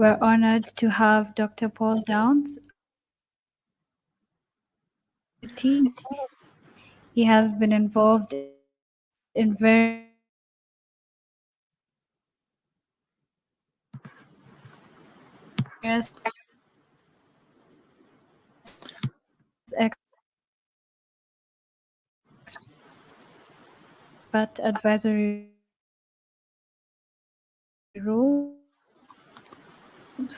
we're honored to have Dr. Paul Downes. He has been involved in various expert advisory roles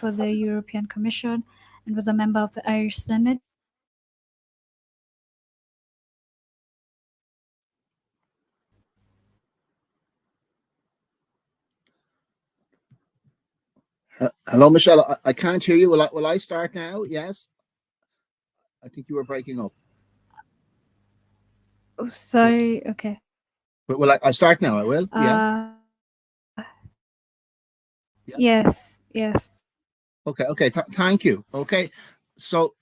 for the European Commission and was a member of the Irish Senate. Hello, Michelle. I can't hear you. Will I start now? Yes. I think you were breaking up. Oh, sorry. Okay. But will I start now? I will. Yeah. Yes. Okay. Thank you. Okay. So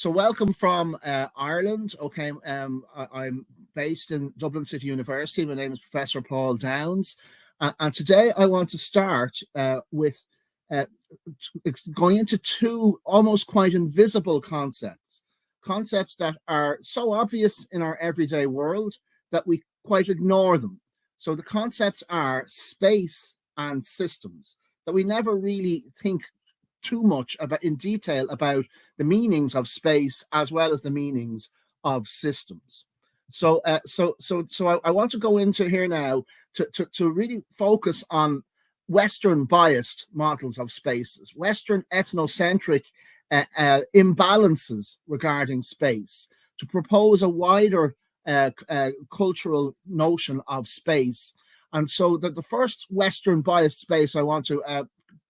welcome from Ireland. Okay. I'm based in Dublin City University. My name is Professor Paul Downes, and today I want to start with going into two almost quite invisible concepts that are so obvious in our everyday world that we quite ignore them. So the concepts are space and systems, that we never really think too much about in detail about the meanings of space as well as the meanings of systems. So I want to go into here now to really focus on Western biased models of spaces, Western ethnocentric imbalances regarding space, to propose a wider cultural notion of space. And so the first Western biased space I want to,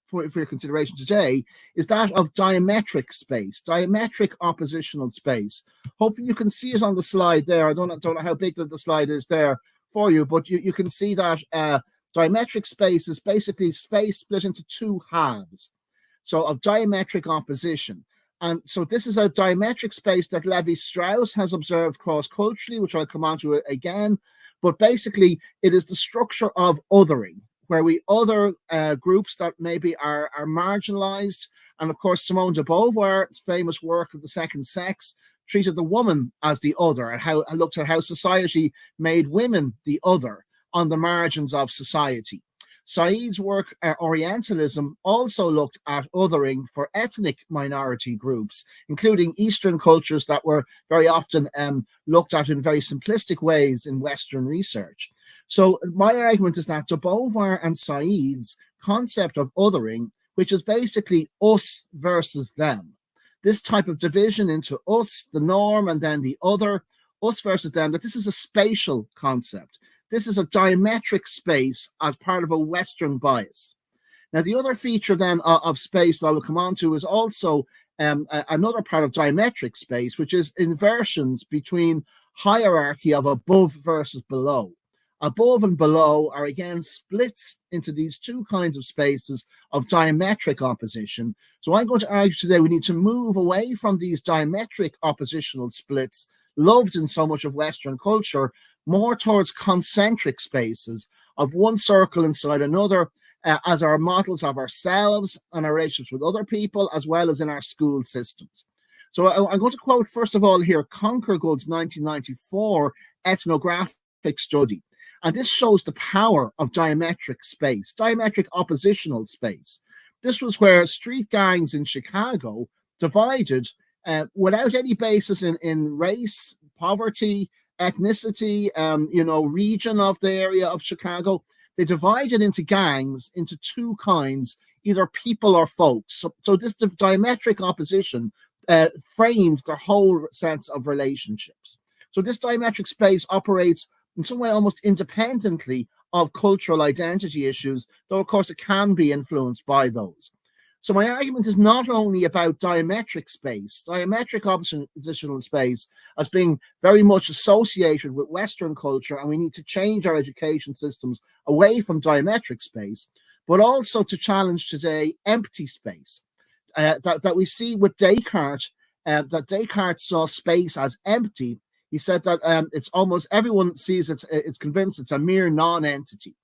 for your consideration today, is that of diametric space, diametric oppositional space. Hopefully you can see it on the slide there. I don't know how big the slide is there for you, but you can see that diametric space is basically space split into two halves, so of diametric opposition. And so this is a diametric space that Levi-Strauss has observed cross-culturally, which I'll come on to again. But basically, it is the structure of othering, where we other groups that maybe are marginalized. And of course, Simone de Beauvoir's famous work of The Second Sex treated the woman as the other, and looked at how society made women the other on the margins of society. Said's work, Orientalism, also looked at othering for ethnic minority groups, including Eastern cultures that were very often looked at in very simplistic ways in Western research. So my argument is that de Beauvoir and Said's concept of othering, which is basically us versus them, this type of division into us, the norm, and then the other, us versus them, that this is a spatial concept. This is a diametric space as part of a Western bias. Now, the other feature then of space that I will come on to is also another part of diametric space, which is inversions between hierarchy of above versus below. Above and below are again splits into these two kinds of spaces of diametric opposition. So I'm going to argue today we need to move away from these diametric oppositional splits loved in so much of Western culture, more towards concentric spaces of one circle inside another, as our models of ourselves and our relationships with other people, as well as in our school systems. So I'm going to quote, first of all, here, Conquergood's 1994 ethnographic study. And this shows the power of diametric space, diametric oppositional space. This was where street gangs in Chicago divided without any basis in race, poverty, ethnicity, region of the area of Chicago. They divided into gangs into two kinds, either people or folks. So this diametric opposition framed their whole sense of relationships. So this diametric space operates in some way almost independently of cultural identity issues, though of course it can be influenced by those. So my argument is not only about diametric space, diametric oppositional space as being very much associated with Western culture, and we need to change our education systems away from diametric space, but also to challenge today empty space. That we see with Descartes, that Descartes saw space as empty. He said that it's almost everyone sees it's convinced it's a mere non-entity.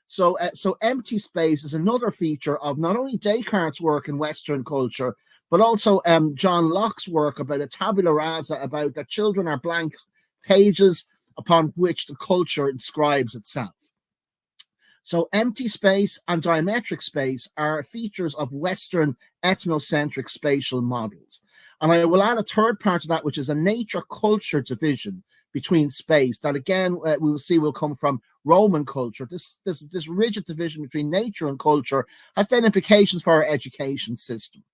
So empty space is another feature of not only Descartes' work in Western culture, but also John Locke's work about a tabula rasa, about that children are blank pages upon which the culture inscribes itself. So empty space and diametric space are features of Western ethnocentric spatial models. And I will add a third part to that, which is a nature-culture division between space that, again, we will see will come from Roman culture. This rigid division between nature and culture has then implications for our education system.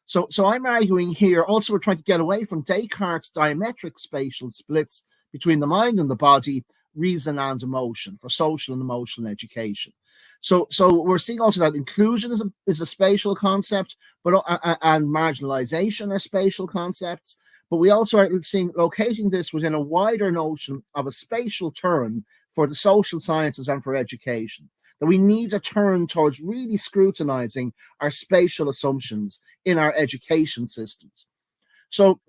So I'm arguing here, also we're trying to get away from Descartes' diametric spatial splits between the mind and the body, reason and emotion for social and emotional education. So we're seeing also that inclusion is a spatial concept, but and marginalization are spatial concepts. But we also are seeing locating this within a wider notion of a spatial turn for the social sciences and for education. That we need a turn towards really scrutinizing our spatial assumptions in our education systems. So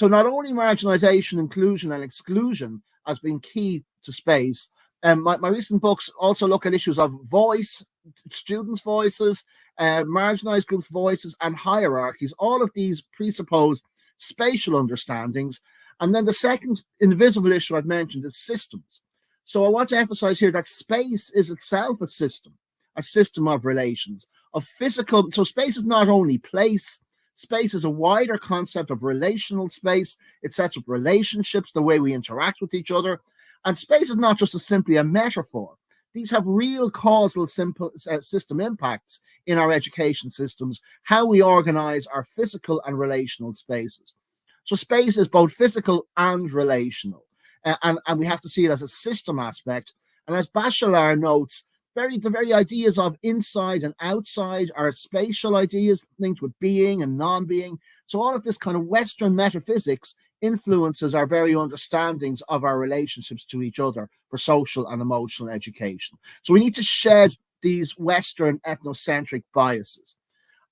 not only marginalization, inclusion, and exclusion has been key to space. My recent books also look at issues of voice, students' voices, marginalized groups' voices, and hierarchies. All of these presuppose spatial understandings. And then the second invisible issue I've mentioned is systems. So I want to emphasize here that space is itself a system of relations, of physical. So space is not only place. Space is a wider concept of relational space. It sets up relationships, the way we interact with each other. And space is not just simply a metaphor. These have real causal system impacts in our education systems, how we organize our physical and relational spaces. So space is both physical and relational. And we have to see it as a system aspect. And as Bachelard notes, the very ideas of inside and outside are spatial ideas linked with being and non-being. So all of this kind of Western metaphysics influences our very understandings of our relationships to each other for social and emotional education. So we need to shed these Western ethnocentric biases.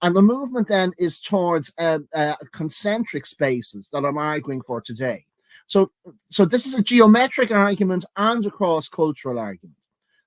And the movement then is towards concentric spaces that I'm arguing for today. So this is a geometric argument and a cross-cultural argument.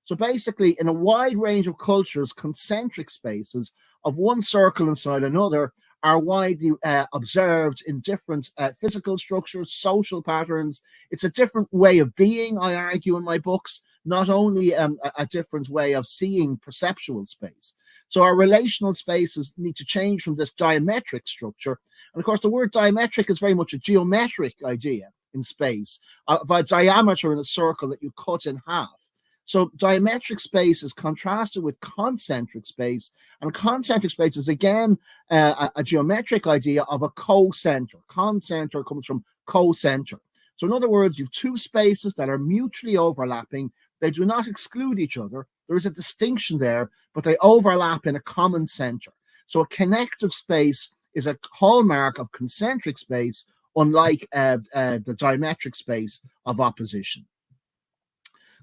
So basically, in a wide range of cultures, concentric spaces of one circle inside another are widely observed in different physical structures, social patterns. It's a different way of being, I argue in my books, not only a different way of seeing perceptual space. So our relational spaces need to change from this diametric structure. And of course, the word diametric is very much a geometric idea in space, of a diameter in a circle that you cut in half. So diametric space is contrasted with concentric space, and concentric space is again a geometric idea of a co-center. Concenter comes from co-center. So in other words, you have two spaces that are mutually overlapping. They do not exclude each other. There is a distinction there, but they overlap in a common center. So a connective space is a hallmark of concentric space, unlike the diametric space of opposition.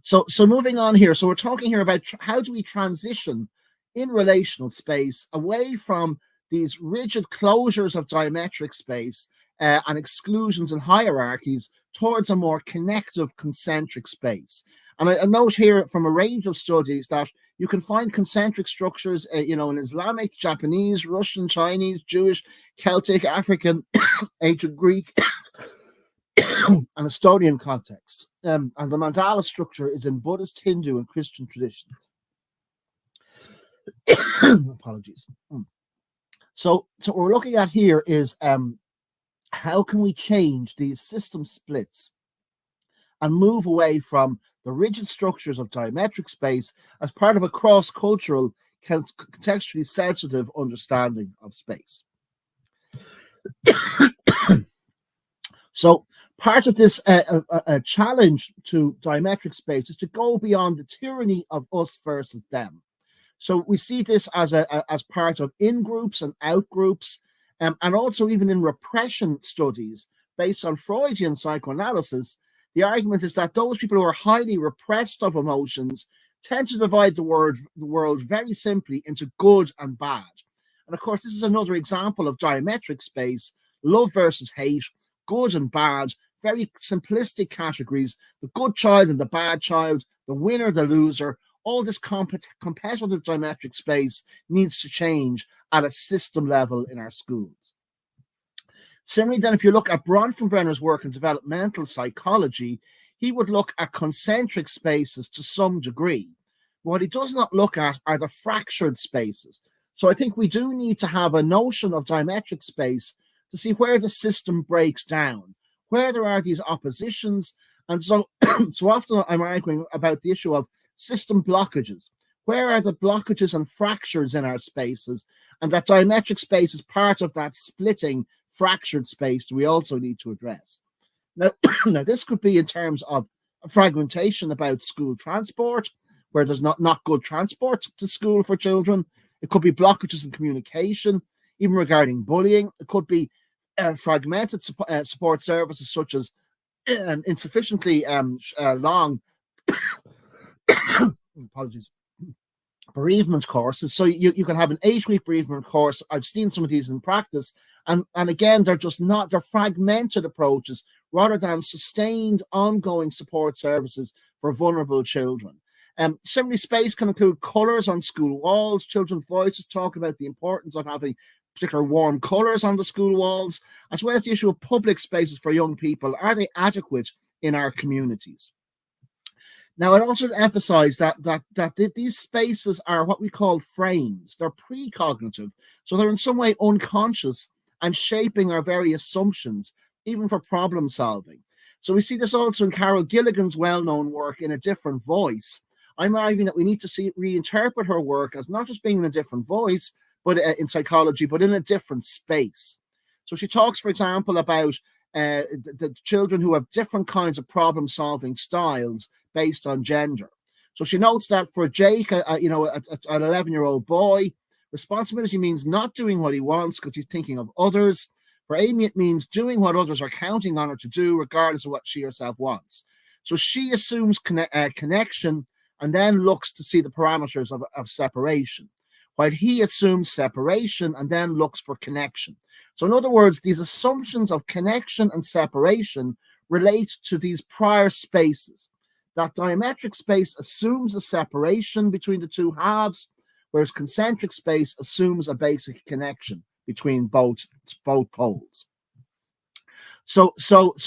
So moving on here, so we're talking here about how do we transition in relational space away from these rigid closures of diametric space and exclusions and hierarchies towards a more connective concentric space. And I note here from a range of studies that you can find concentric structures, in Islamic, Japanese, Russian, Chinese, Jewish, Celtic, African, ancient Greek, and Estonian contexts. And the mandala structure is in Buddhist, Hindu, and Christian tradition. Apologies. So what we're looking at here is how can we change these system splits and move away from the rigid structures of diametric space as part of a cross-cultural, contextually sensitive understanding of space. So part of this challenge to diametric space is to go beyond the tyranny of us versus them. So we see this as part of in-groups and out-groups, and also even in repression studies based on Freudian psychoanalysis. The argument is that those people who are highly repressed of emotions tend to divide the world very simply into good and bad. And of course, this is another example of diametric space, love versus hate, good and bad, very simplistic categories, the good child and the bad child, the winner, the loser, all this competitive diametric space needs to change at a system level in our schools. Similarly, then, if you look at Bronfenbrenner's work in developmental psychology, he would look at concentric spaces to some degree. What he does not look at are the fractured spaces. So I think we do need to have a notion of diametric space to see where the system breaks down, where there are these oppositions. And so, so often I'm arguing about the issue of system blockages. Where are the blockages and fractures in our spaces? And that diametric space is part of that splitting fractured space that we also need to address. Now, now this could be in terms of fragmentation about school transport, where there's not good transport to school for children. It could be blockages in communication, even regarding bullying. It could be fragmented support services such as insufficiently long apologies, bereavement courses. So you can have an 8-week bereavement course. I've seen some of these in practice. And again, they're fragmented approaches rather than sustained, ongoing support services for vulnerable children. Similarly, space can include colours on school walls. Children's voices talk about the importance of having particular warm colours on the school walls, as well as the issue of public spaces for young people. Are they adequate in our communities? Now, I'd also emphasize that these spaces are what we call frames. They're precognitive, so they're in some way unconscious and shaping our very assumptions, even for problem solving. So we see this also in Carol Gilligan's well-known work, In a Different Voice. I'm arguing that we need to reinterpret her work as not just being in a different voice, but in psychology, but in a different space. So she talks, for example, about the children who have different kinds of problem-solving styles based on gender. So she notes that for Jake, an 11-year-old boy, responsibility means not doing what he wants because he's thinking of others. For Amy, it means doing what others are counting on her to do, regardless of what she herself wants. So she assumes connection and then looks to see the parameters of separation, while he assumes separation and then looks for connection. So in other words, these assumptions of connection and separation relate to these prior spaces. That diametric space assumes a separation between the two halves, whereas concentric space assumes a basic connection between both poles. So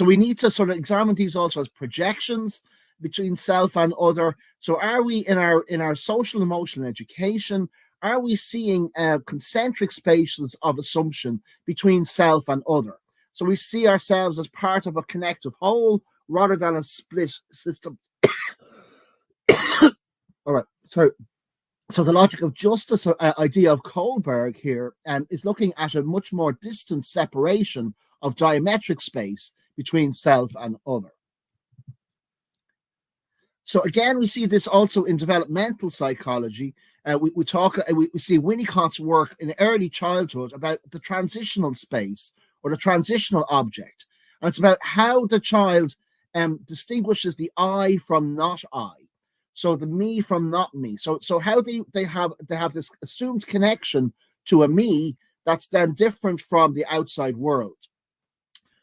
we need to sort of examine these also as projections between self and other. So are we in our social emotional education, are we seeing concentric spaces of assumption between self and other? So we see ourselves as part of a connective whole rather than a split system. All right, so the logic of justice idea of Kohlberg here is looking at a much more distant separation of diametric space between self and other. So again, we see this also in developmental psychology. We see Winnicott's work in early childhood about the transitional space or the transitional object, and it's about how the child distinguishes the I from not I. So the me from not me. So how they have this assumed connection to a me that's then different from the outside world.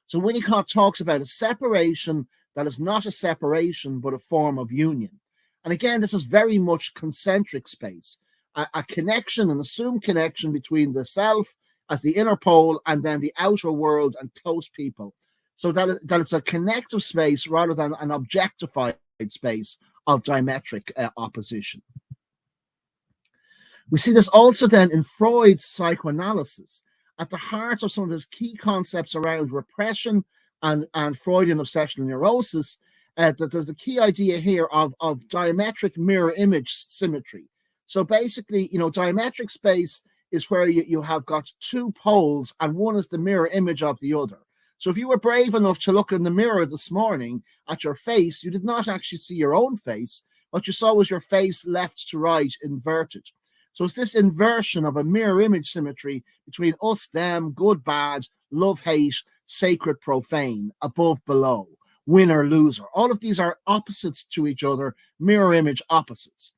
So Winnicott talks about a separation that is not a separation, but a form of union. And again, this is very much concentric space, a connection, an assumed connection between the self as the inner pole and then the outer world and close people. So that it's a connective space rather than an objectified space of diametric opposition. We see this also then in Freud's psychoanalysis. At the heart of some of his key concepts around repression and Freudian obsessional neurosis, that there's a key idea here of diametric mirror image symmetry. So basically, diametric space is where you have got two poles and one is the mirror image of the other. So if you were brave enough to look in the mirror this morning at your face, you did not actually see your own face. What you saw was your face left to right inverted. So it's this inversion of a mirror image symmetry between us, them, good, bad, love, hate, sacred, profane, above, below, winner, loser. All of these are opposites to each other, mirror image opposites.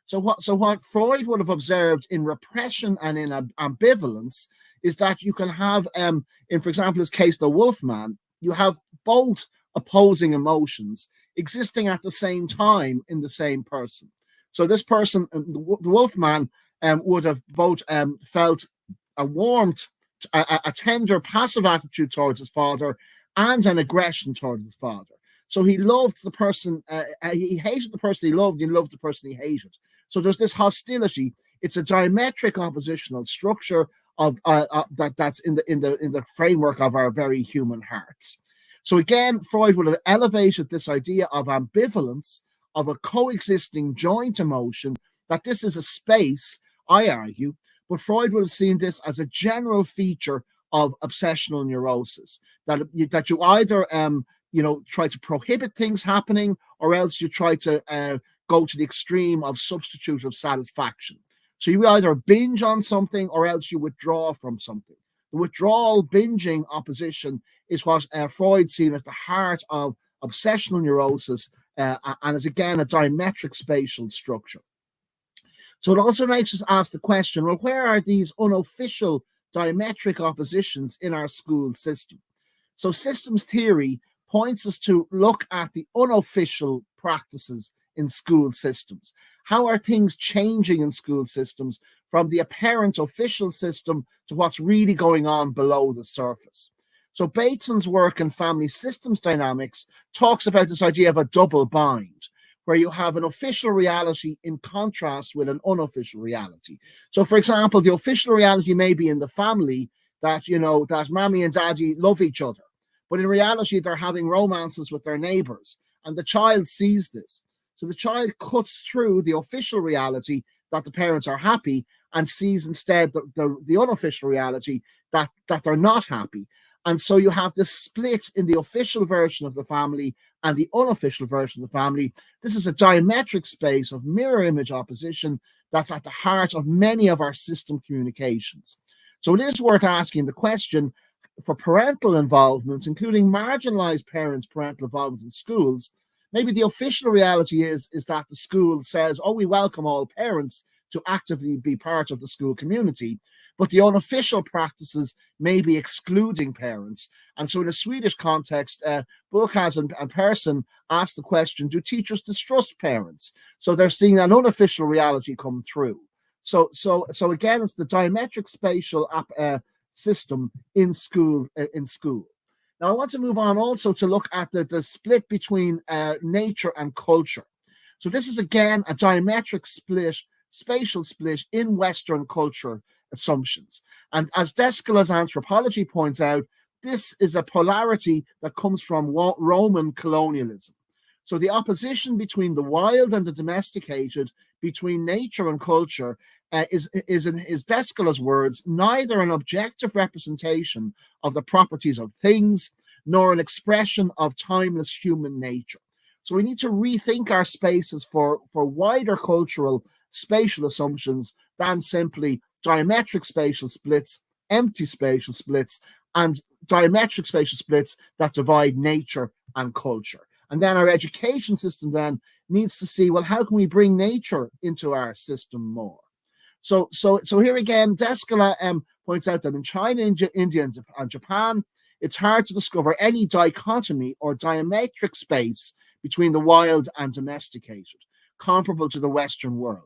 So what Freud would have observed in repression and in ambivalence is that you can have, for example, his case, the Wolfman, you have both opposing emotions existing at the same time in the same person. So this person, the Wolfman, would have both felt a warmth, a tender, passive attitude towards his father, and an aggression towards his father. So he loved the person, he hated the person he loved, and he loved the person he hated. So there's this hostility. It's a diametric oppositional structure of that's in the framework of our very human hearts. So again, Freud would have elevated this idea of ambivalence, of a coexisting joint emotion, that this is a space, I argue, but Freud would have seen this as a general feature of obsessional neurosis, that you either try to prohibit things happening, or else you try to go to the extreme of substitutive satisfaction. So you either binge on something, or else you withdraw from something. The withdrawal binging opposition is what Freud seen as the heart of obsessional neurosis, and is again a diametric spatial structure. So it also makes us ask the question, well, where are these unofficial diametric oppositions in our school system? So systems theory points us to look at the unofficial practices in school systems. How are things changing in school systems from the apparent official system to what's really going on below the surface? So Bateson's work in family systems dynamics talks about this idea of a double bind, where you have an official reality in contrast with an unofficial reality. So, for example, the official reality may be in the family that, that mommy and daddy love each other, but in reality, they're having romances with their neighbors, and the child sees this. So the child cuts through the official reality that the parents are happy and sees instead the unofficial reality that they're not happy. And so you have this split in the official version of the family and the unofficial version of the family. This is a diametric space of mirror image opposition that's at the heart of many of our system communications. So it is worth asking the question, for parental involvement, including marginalized parents' parental involvement in schools, maybe the official reality is that the school says, oh, we welcome all parents to actively be part of the school community, but the unofficial practices may be excluding parents. And so in a Swedish context, Burkas and Persson asked the question, do teachers distrust parents? So they're seeing an unofficial reality come through. So again, it's the diametric spatial system in school. Now, I want to move on also to look at the split between nature and culture. So this is, again, a diametric split, spatial split in Western culture assumptions. And as Descola's anthropology points out, this is a polarity that comes from Roman colonialism. So the opposition between the wild and the domesticated, between nature and culture, is in his Descola's words, neither an objective representation of the properties of things, nor an expression of timeless human nature. So we need to rethink our spaces for wider cultural spatial assumptions than simply diametric spatial splits, empty spatial splits, and diametric spatial splits that divide nature and culture. And then our education system then needs to see, well, how can we bring nature into our system more? So here again, Descola points out that in China, India, and Japan, it's hard to discover any dichotomy or diametric space between the wild and domesticated, comparable to the Western world.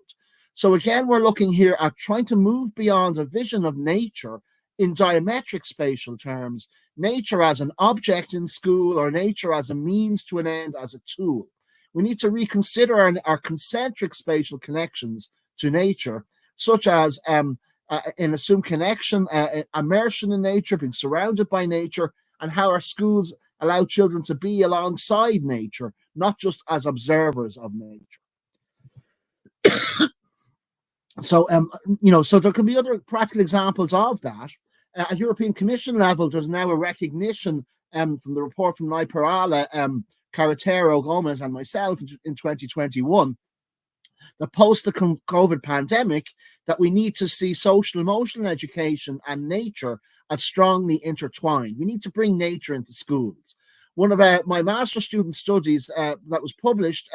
So again, we're looking here at trying to move beyond a vision of nature in diametric spatial terms, nature as an object in school, or nature as a means to an end, as a tool. We need to reconsider our concentric spatial connections to nature, such as an assumed connection, immersion in nature, being surrounded by nature, and how our schools allow children to be alongside nature, not just as observers of nature. So, so there can be other practical examples of that. At European Commission level, there's now a recognition from the report from Nai Parala, Carretero, Gomez, and myself in 2021, that post the COVID pandemic, that we need to see social emotional education and nature as strongly intertwined. We need to bring nature into schools. One of my master's student studies that was published,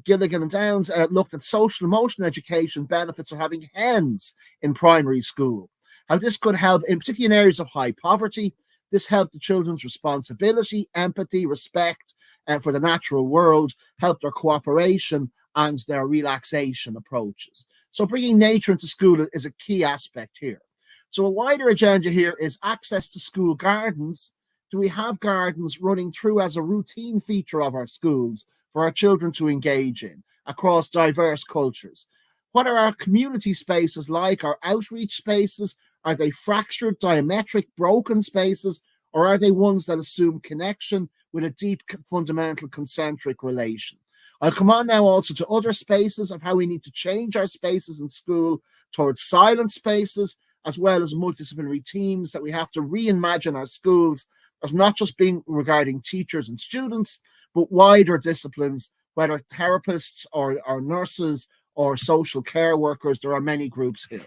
Gilligan and Downes, looked at social emotional education benefits of having hens in primary school. How this could help, in particular in areas of high poverty, this helped the children's responsibility, empathy, respect, for the natural world, help their cooperation and their relaxation approaches. So bringing nature into school is a key aspect here. So a wider agenda here is access to school gardens. Do we have gardens running through as a routine feature of our schools for our children to engage in across diverse cultures? What are our community spaces like? Our outreach spaces? Are they fractured, diametric, broken spaces? Or are they ones that assume connection with a deep, fundamental, concentric relation? I'll come on now also to other spaces of how we need to change our spaces in school towards silent spaces, as well as multidisciplinary teams, that we have to reimagine our schools as not just being regarding teachers and students, but wider disciplines, whether therapists or nurses or social care workers. There are many groups here.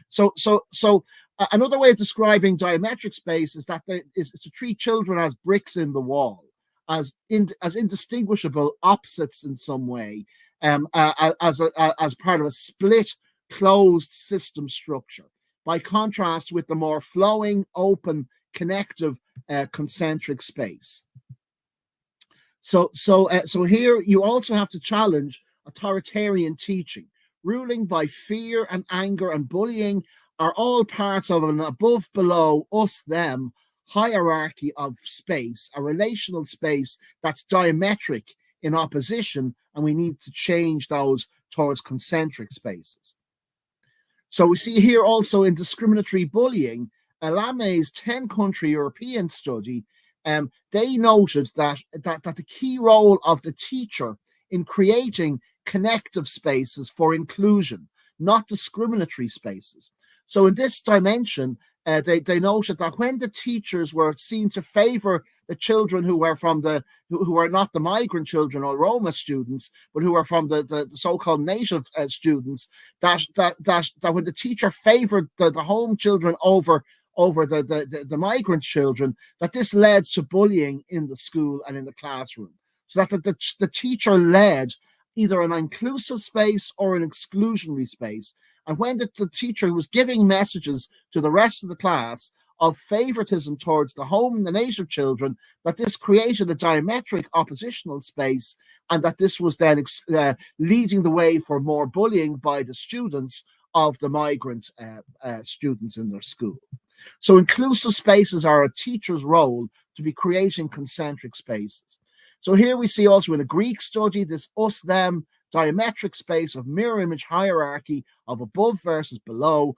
So another way of describing diametric space is that is to treat children as bricks in the wall, as indistinguishable opposites in some way, as part of a split, closed system structure, by contrast with the more flowing, open, connective, concentric space. So here you also have to challenge authoritarian teaching. Ruling by fear and anger and bullying are all parts of an above, below, us, them hierarchy of space, a relational space that's diametric in opposition, and we need to change those towards concentric spaces. So we see here also in discriminatory bullying, Lame's 10-country European study, they noted that the key role of the teacher in creating connective spaces for inclusion, not discriminatory spaces. So in this dimension, they noted that when the teachers were seen to favor the children who were not the migrant children or Roma students, but who were from the so-called native students, that when the teacher favored the home children over the migrant children, that this led to bullying in the school and in the classroom. So that the teacher led either an inclusive space or an exclusionary space. And when the teacher was giving messages to the rest of the class of favoritism towards the home and the native children, that this created a diametric oppositional space, and that this was then leading the way for more bullying by the students of the migrant students in their school. So inclusive spaces are a teacher's role to be creating concentric spaces. So here we see also in a Greek study this us-them diametric space of mirror image hierarchy of above versus below.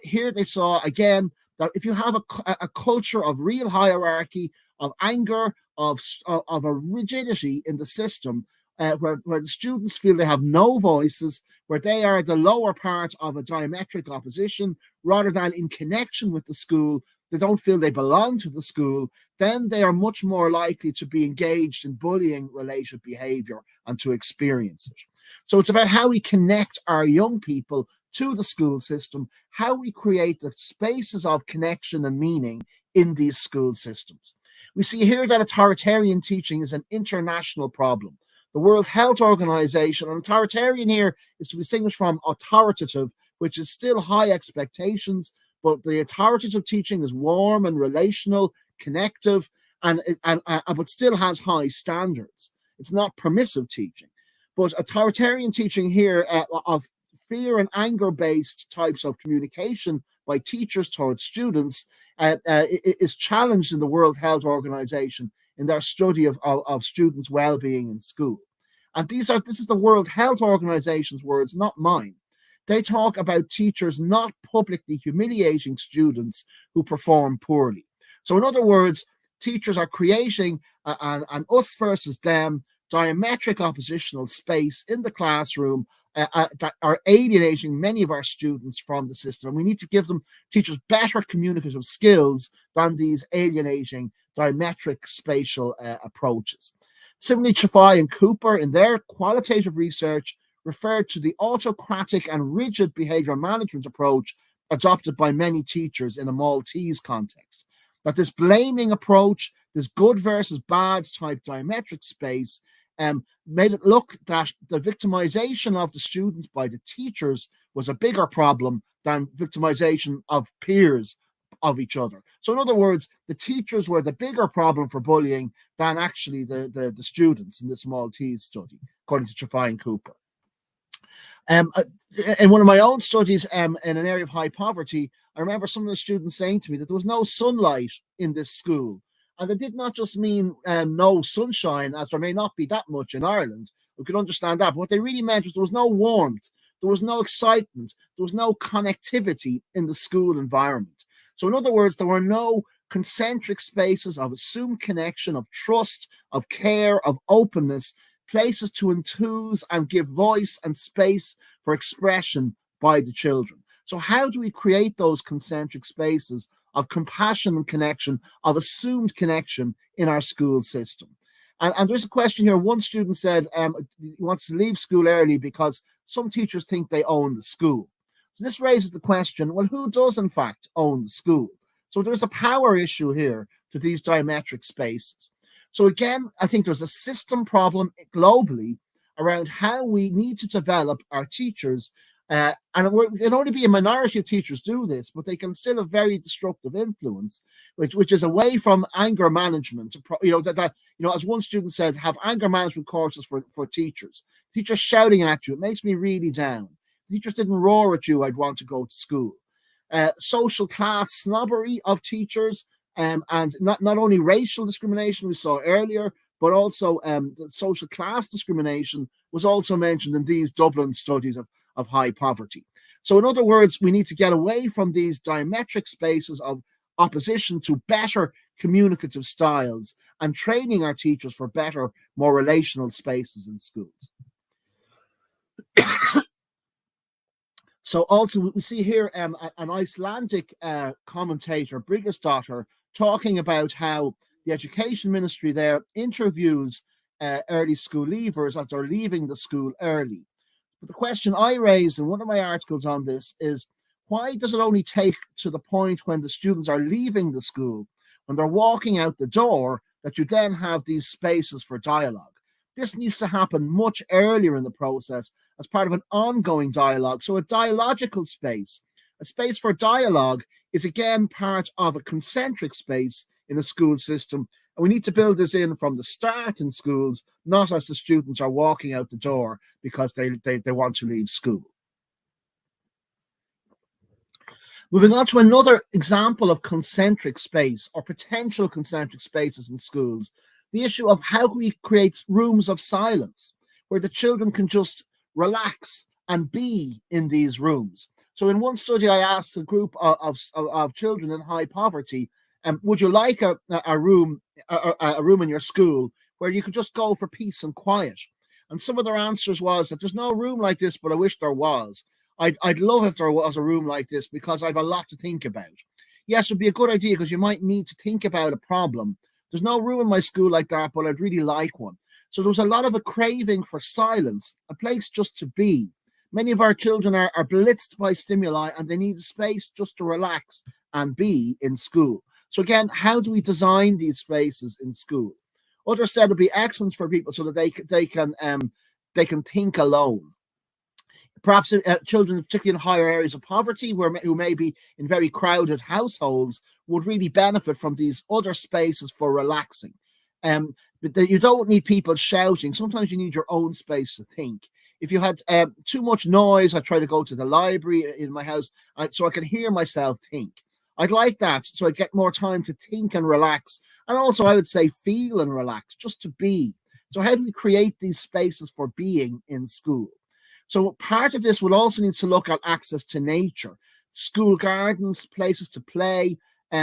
Here they saw again that if you have a culture of real hierarchy, of anger, of a rigidity in the system, where the students feel they have no voices, where they are the lower part of a diametric opposition, rather than in connection with the school, they don't feel they belong to the school, then they are much more likely to be engaged in bullying related behavior and to experience it. So it's about how we connect our young people to the school system, how we create the spaces of connection and meaning in these school systems. We see here that authoritarian teaching is an international problem. The World Health Organization, and authoritarian here is to distinguish from authoritative, which is still high expectations, but the authoritative teaching is warm and relational, connective, but still has high standards. It's not permissive teaching. But authoritarian teaching here of fear and anger-based types of communication by teachers towards students is challenged in the World Health Organization in their study of students' well-being in school. And this is the World Health Organization's words, not mine. They talk about teachers not publicly humiliating students who perform poorly. So in other words, teachers are creating an us versus them diametric oppositional space in the classroom that are alienating many of our students from the system. And we need to give teachers better communicative skills than these alienating diametric spatial approaches. Similarly, Chafai and Cooper, in their qualitative research, referred to the autocratic and rigid behavior management approach adopted by many teachers in a Maltese context. That this blaming approach, this good versus bad type diametric space, made it look that the victimization of the students by the teachers was a bigger problem than victimization of peers of each other. So in other words, the teachers were the bigger problem for bullying than actually the students in this Maltese study, according to Trefai and Cooper. In one of my own studies in an area of high poverty, I remember some of the students saying to me that there was no sunlight in this school. And they did not just mean no sunshine, as there may not be that much in Ireland. We could understand that. But what they really meant was there was no warmth, there was no excitement, there was no connectivity in the school environment. So in other words, there were no concentric spaces of assumed connection, of trust, of care, of openness, places to enthuse and give voice and space for expression by the children. So how do we create those concentric spaces of compassion and connection, of assumed connection in our school system? And there's a question here. One student said he wants to leave school early because some teachers think they own the school. So this raises the question, well, who does in fact own the school? So there's a power issue here to these diametric spaces. So again, I think there's a system problem globally around how we need to develop our teachers. And it can only be a minority of teachers do this, but they can still have very destructive influence, which is away from anger management. As one student said, have anger management courses for teachers. Teachers shouting at you, it makes me really down. Teachers didn't roar at you, I'd want to go to school. Social class snobbery of teachers, and not only racial discrimination we saw earlier, but also the social class discrimination was also mentioned in these Dublin studies of high poverty. So in other words, we need to get away from these diametric spaces of opposition to better communicative styles and training our teachers for better, more relational spaces in schools. So also we see here an Icelandic commentator, Briggisdóttir, talking about how the education ministry there interviews early school leavers as they're leaving the school early. But the question I raised in one of my articles on this is, why does it only take to the point when the students are leaving the school, when they're walking out the door, that you then have these spaces for dialogue? This needs to happen much earlier in the process as part of an ongoing dialogue. So a dialogical space, a space for dialogue, is again part of a concentric space in a school system. And we need to build this in from the start in schools, not as the students are walking out the door because they want to leave school. Moving on to another example of concentric space or potential concentric spaces in schools, the issue of how we create rooms of silence where the children can just relax and be in these rooms. So in one study, I asked a group of children in high poverty, would you like a room in your school where you could just go for peace and quiet? And some of their answers was that there's no room like this, but I wish there was. I'd love if there was a room like this because I've a lot to think about. Yes, it would be a good idea because you might need to think about a problem. There's no room in my school like that, but I'd really like one. So there was a lot of a craving for silence, a place just to be. Many of our children are blitzed by stimuli and they need a space just to relax and be in school. So again, how do we design these spaces in school? Others said it'd be excellent for people so that they can think alone. Perhaps children, particularly in higher areas of poverty, who may be in very crowded households, would really benefit from these other spaces for relaxing. But you don't need people shouting. Sometimes you need your own space to think. If you had too much noise, I try to go to the library in my house so I can hear myself think. I'd like that so I get more time to think and relax. And also, I would say, feel and relax, just to be. So how do we create these spaces for being in school? So part of this will also need to look at access to nature, school gardens, places to play.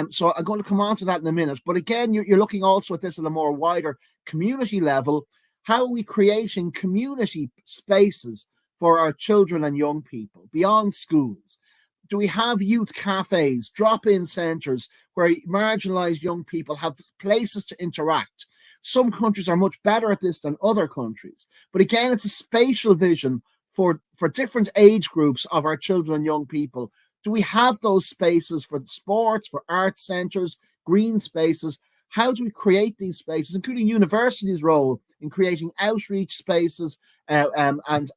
So I'm going to come on to that in a minute. But again, you're looking also at this at a more wider community level. How are we creating community spaces for our children and young people beyond schools? Do we have youth cafes, drop-in centres where marginalised young people have places to interact? Some countries are much better at this than other countries. But again, it's a spatial vision for different age groups of our children and young people. Do we have those spaces for sports, for art centres, green spaces? How do we create these spaces, including universities' role in creating outreach spaces, And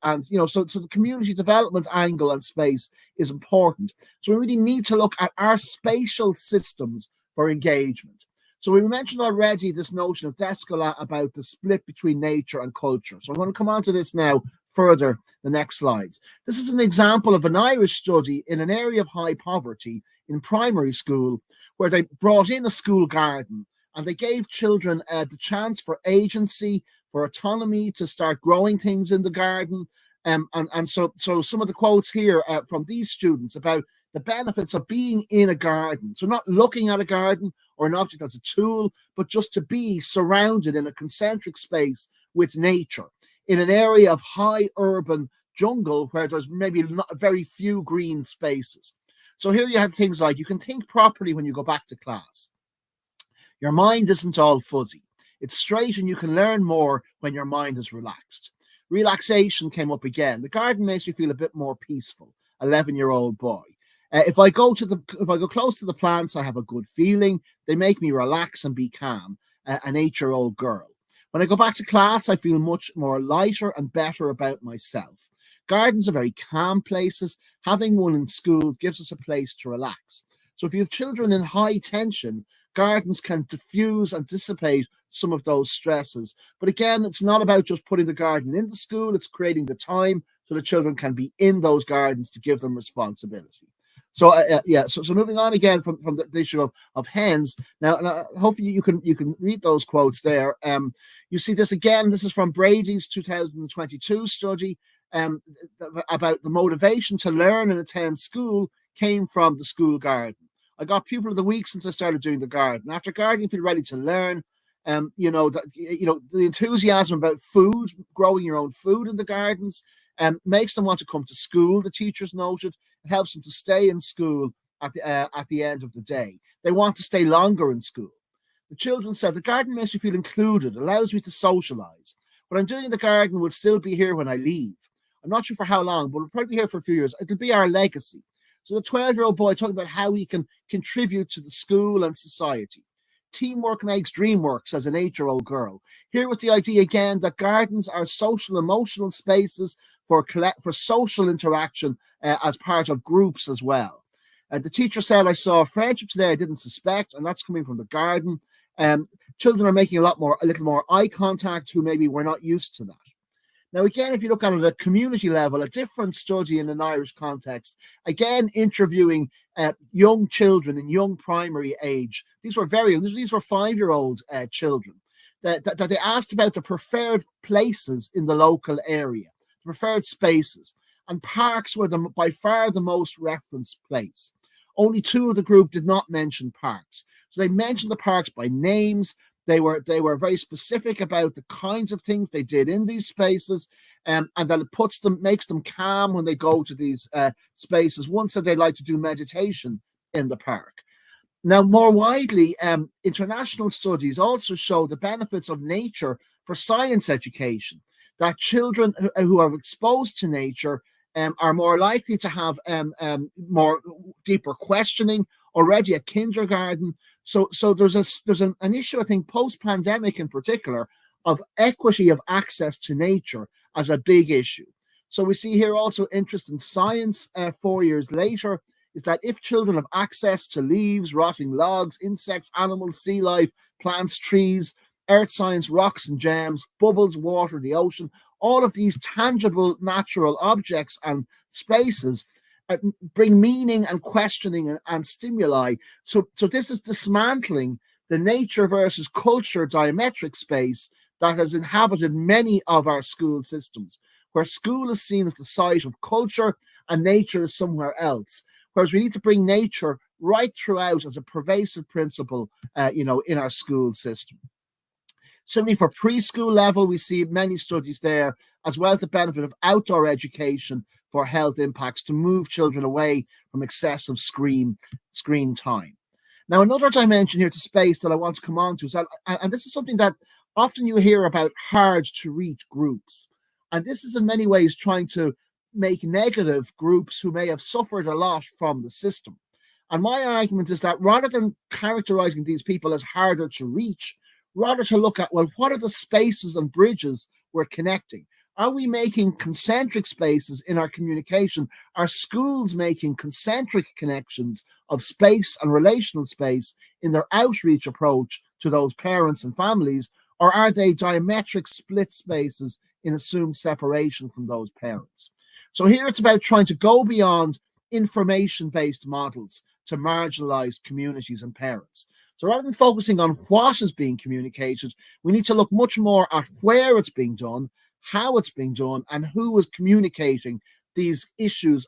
so the community development angle and space is important. So we really need to look at our spatial systems for engagement. So we mentioned already this notion of Descola about the split between nature and culture. So I'm going to come on to this now further, the next slides. This is an example of an Irish study in an area of high poverty in primary school, where they brought in a school garden and they gave children the chance for agency, for autonomy, to start growing things in the garden. So some of the quotes here from these students about the benefits of being in a garden. So not looking at a garden or an object as a tool, but just to be surrounded in a concentric space with nature in an area of high urban jungle where there's maybe not very few green spaces. So here you have things like you can think properly when you go back to class. Your mind isn't all fuzzy. It's straight and you can learn more when your mind is relaxed. Relaxation came up again. The garden makes me feel a bit more peaceful. 11-year-old boy. If I go close to the plants, I have a good feeling. They make me relax and be calm. An 8-year-old girl. When I go back to class, I feel much more lighter and better about myself. Gardens are very calm places. Having one in school gives us a place to relax. So if you have children in high tension, gardens can diffuse and dissipate some of those stresses. But again, it's not about just putting the garden in the school. It's creating the time so the children can be in those gardens to give them responsibility. So so moving on again from the issue of hens. Now hopefully you can read those quotes there. You see this again. This is from Brady's 2022 study about the motivation to learn and attend school came from the school garden. I got pupil of the week since I started doing the garden. After gardening, feel ready to learn. The enthusiasm about food, growing your own food in the gardens, makes them want to come to school. The teachers noted it helps them to stay in school at the end of the day. They want to stay longer in school. The children said the garden makes me feel included, allows me to socialize. What I'm doing in the garden will still be here when I leave. I'm not sure for how long, but we'll probably be here for a few years. It'll be our legacy. So the 12-year-old boy talking about how he can contribute to the school and society. Teamwork makes dream work, says an 8-year-old girl. Here was the idea again that gardens are social, emotional spaces for social interaction as part of groups as well. The teacher said, I saw friendships there I didn't suspect, and that's coming from the garden. Children are making a little more eye contact who maybe were not used to that. Now, again, if you look at it at a community level, a different study in an Irish context, again, interviewing young children in young primary age. These were 5-year-old children that they asked about the preferred places in the local area, the preferred spaces, and parks were by far the most referenced place. Only 2 of the group did not mention parks. So they mentioned the parks by names. They were very specific about the kinds of things they did in these spaces, and that it makes them calm when they go to these spaces. One said they like to do meditation in the park. Now, more widely, international studies also show the benefits of nature for science education, that children who are exposed to nature are more likely to have more deeper questioning already at kindergarten. So there's an issue, I think, post-pandemic in particular, of equity of access to nature as a big issue. So we see here also interest in science 4 years later, is that if children have access to leaves, rotting logs, insects, animals, sea life, plants, trees, earth science, rocks and gems, bubbles, water, the ocean, all of these tangible natural objects and spaces bring meaning and questioning and stimuli. So this is dismantling the nature versus culture diametric space that has inhabited many of our school systems, where school is seen as the site of culture and nature is somewhere else. Whereas we need to bring nature right throughout as a pervasive principle, in our school system. Similarly, for preschool level, we see many studies there, as well as the benefit of outdoor education for health impacts to move children away from excessive screen time. Now, another dimension here to space that I want to come on to is that, and this is something that often you hear about, hard to reach groups. And this is in many ways trying to make negative groups who may have suffered a lot from the system. And my argument is that rather than characterizing these people as harder to reach, rather to look at, well, what are the spaces and bridges we're connecting? Are we making concentric spaces in our communication? Are schools making concentric connections of space and relational space in their outreach approach to those parents and families? Or are they diametric split spaces in assumed separation from those parents? So here it's about trying to go beyond information-based models to marginalized communities and parents. So rather than focusing on what is being communicated, we need to look much more at where it's being done, how it's being done, and who is communicating these issues,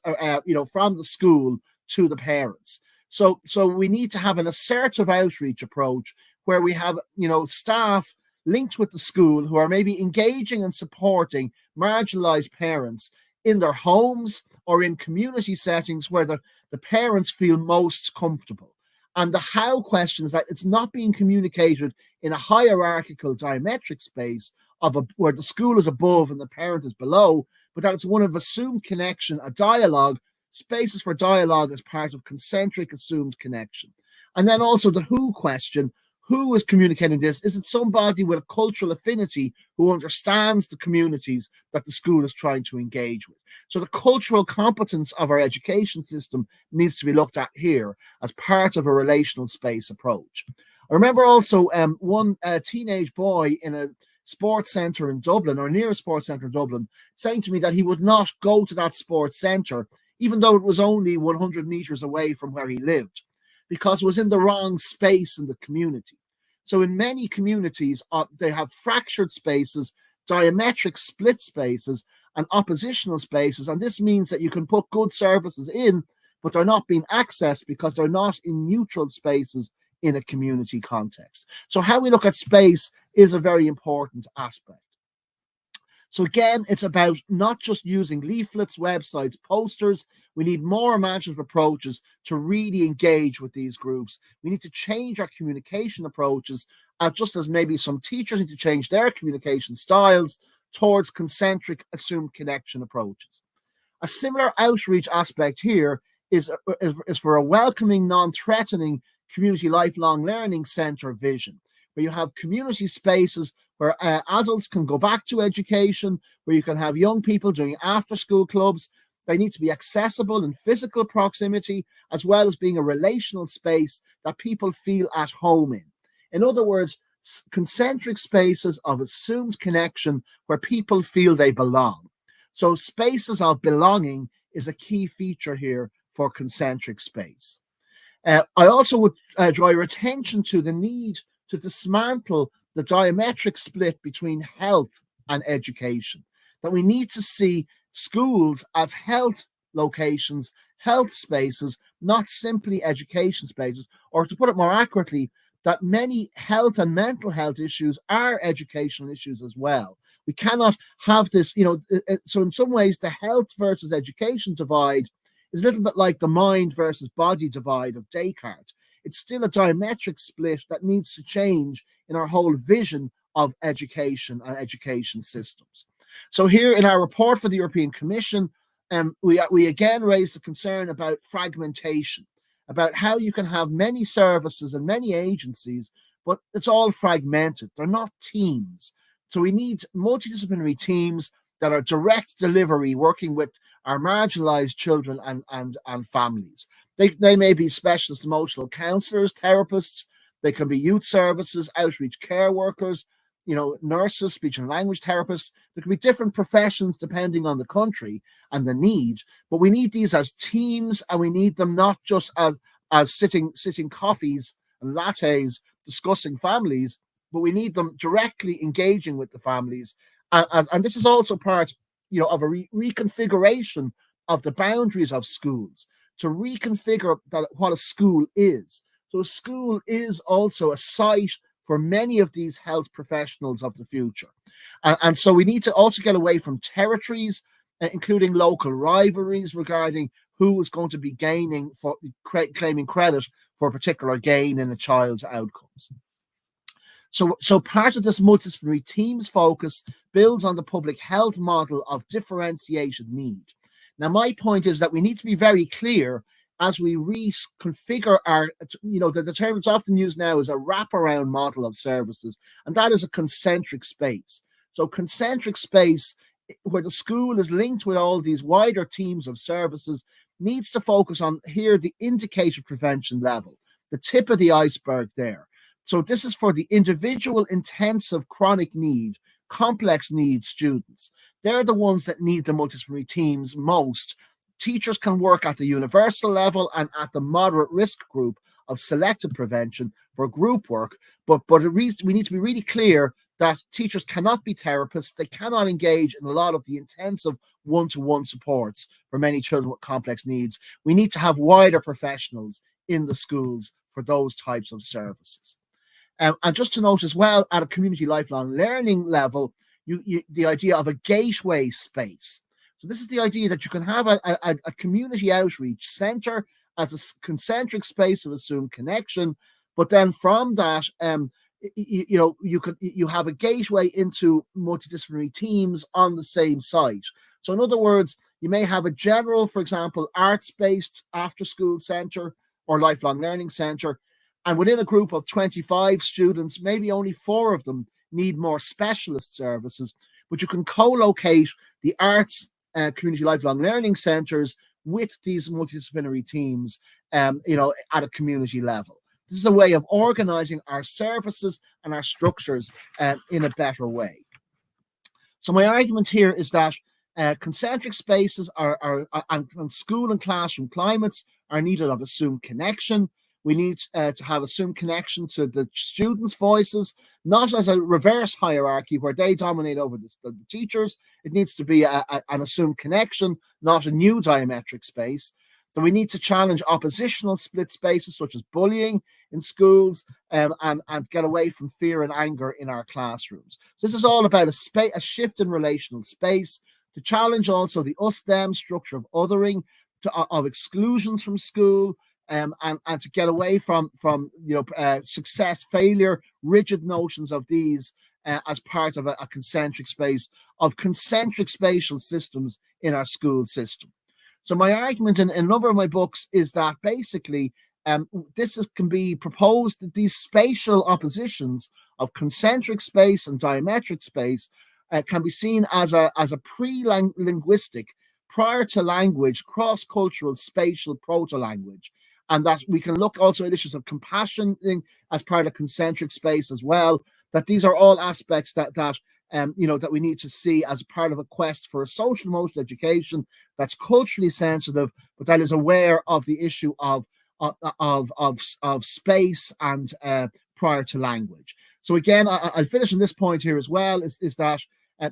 from the school to the parents. So we need to have an assertive outreach approach where we have, staff linked with the school who are maybe engaging and supporting marginalized parents in their homes or in community settings where the parents feel most comfortable. And the how questions, that it's not being communicated in a hierarchical diametric space where the school is above and the parent is below, but that it's one of assumed connection, a dialogue, spaces for dialogue as part of concentric assumed connection. And then also the who question, who is communicating this? Is it somebody with a cultural affinity who understands the communities that the school is trying to engage with? So the cultural competence of our education system needs to be looked at here as part of a relational space approach. I remember also one teenage boy in a sports centre in Dublin, or near a sports centre in Dublin, saying to me that he would not go to that sports centre, even though it was only 100 metres away from where he lived, because it was in the wrong space in the community. So in many communities, they have fractured spaces, diametric split spaces, and oppositional spaces. And this means that you can put good services in, but they're not being accessed because they're not in neutral spaces in a community context. So how we look at space is a very important aspect. So again, it's about not just using leaflets, websites, posters. We need more imaginative approaches to really engage with these groups. We need to change our communication approaches, just as maybe some teachers need to change their communication styles towards concentric assumed connection approaches. A similar outreach aspect here is for a welcoming, non-threatening community lifelong learning centre vision, where you have community spaces where adults can go back to education, where you can have young people doing after-school clubs. They need to be accessible in physical proximity, as well as being a relational space that people feel at home in. In other words, concentric spaces of assumed connection where people feel they belong. So spaces of belonging is a key feature here for concentric space. I also would draw your attention to the need to dismantle the diametric split between health and education, that we need to see schools as health locations, health spaces, not simply education spaces, or to put it more accurately, that many health and mental health issues are educational issues as well. We cannot have this, so in some ways, the health versus education divide is a little bit like the mind versus body divide of Descartes. It's still a diametric split that needs to change in our whole vision of education and education systems. So here in our report for the European Commission, we again raised the concern about fragmentation, about how you can have many services and many agencies, but it's all fragmented. They're not teams. So we need multidisciplinary teams that are direct delivery, working with our marginalized children and families. They may be specialist emotional counselors, therapists. They can be youth services, outreach care workers, nurses, speech and language therapists. There can be different professions depending on the country and the need, but we need these as teams, and we need them not just as sitting coffees and lattes discussing families, but we need them directly engaging with the families. And this is also part, of a reconfiguration of the boundaries of schools, to reconfigure what a school is. So a school is also a site for many of these health professionals of the future. And so we need to also get away from territories, including local rivalries regarding who is going to be claiming credit for a particular gain in a child's outcomes. So part of this multidisciplinary teams focus builds on the public health model of differentiated need. Now, my point is that we need to be very clear as we reconfigure the term that's often used now is a wraparound model of services, and that is a concentric space. So concentric space where the school is linked with all these wider teams of services, needs to focus on here the indicator prevention level, the tip of the iceberg there. So this is for the individual intensive chronic need, complex need students. They're the ones that need the multidisciplinary teams most. Teachers can work at the universal level and at the moderate risk group of selective prevention for group work, but we need to be really clear that teachers cannot be therapists. They cannot engage in a lot of the intensive one-to-one supports for many children with complex needs. We need to have wider professionals in the schools for those types of services. And just to note as well, at a community lifelong learning level, the idea of a gateway space. So this is the idea that you can have a community outreach center as a concentric space of assumed connection, but then from that, you have a gateway into multidisciplinary teams on the same site. So in other words, you may have a general, for example, arts-based after-school center or lifelong learning center, and within a group of 25 students, maybe only 4 of them need more specialist services, but you can co-locate the arts community lifelong learning centers with these multidisciplinary teams, at a community level. This is a way of organizing our services and our structures in a better way. So my argument here is that concentric spaces and school and classroom climates are needed of assumed connection. We need to have assumed connection to the students' voices, not as a reverse hierarchy where they dominate over the teachers. It needs to be an assumed connection, not a new diametric space. That we need to challenge oppositional split spaces such as bullying in schools, and get away from fear and anger in our classrooms. So this is all about a shift in relational space, to challenge also the us-them structure of othering, of exclusions from school, and to get away from success, failure, rigid notions of these as part of a concentric space, of concentric spatial systems in our school system. So my argument in a number of my books is that basically can be proposed that these spatial oppositions of concentric space and diametric space can be seen as a pre-linguistic, prior to language, cross-cultural spatial proto-language. And that we can look also at issues of compassion as part of concentric space as well, that these are all aspects that we need to see as part of a quest for a social emotional education that's culturally sensitive, but that is aware of the issue of space and prior to language. So again, I'll finish on this point here as well. Is that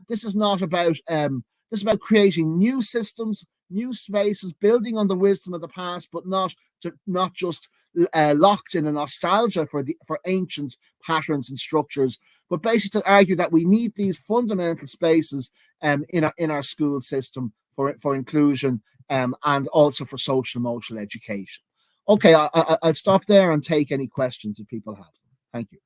this is not about this is about creating new systems, new spaces, building on the wisdom of the past, but not just locked in a nostalgia for ancient patterns and structures, but basically to argue that we need these fundamental spaces in our school system for inclusion and also for social emotional education. Okay, I'll stop there and take any questions if people have them. Thank you.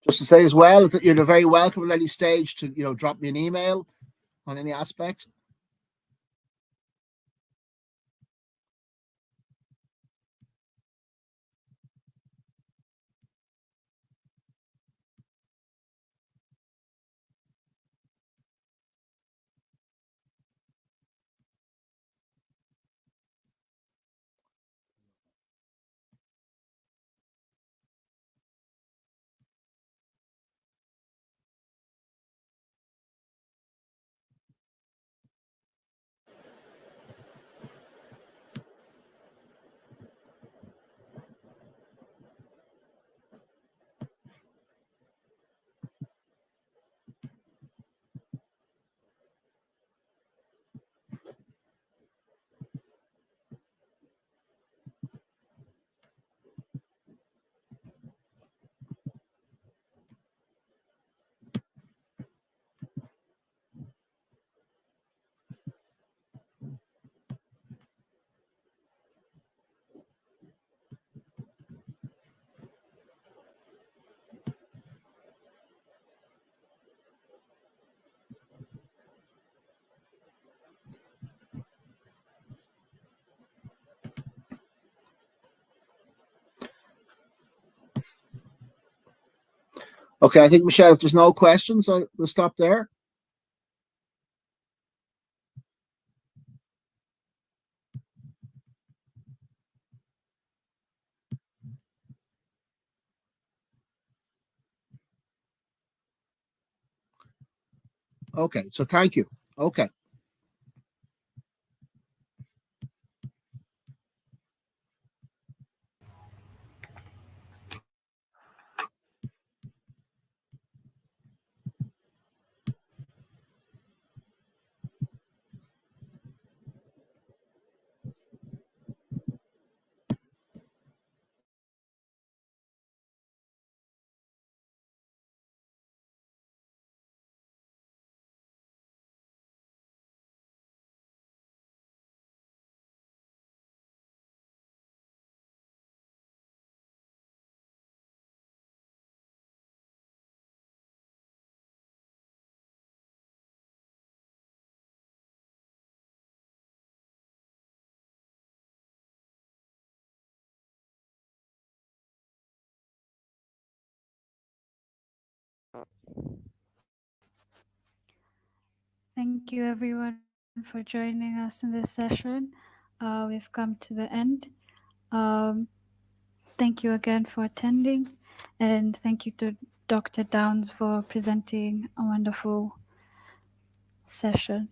Just to say as well is that you're very welcome at any stage to drop me an email on any aspect. Okay, I think, Michelle, if there's no questions, we'll stop there. Okay, so thank you. Okay. Thank you everyone for joining us in this session. We've come to the end. Um, Thank you again for attending, and thank you to Dr. Downes for presenting a wonderful session.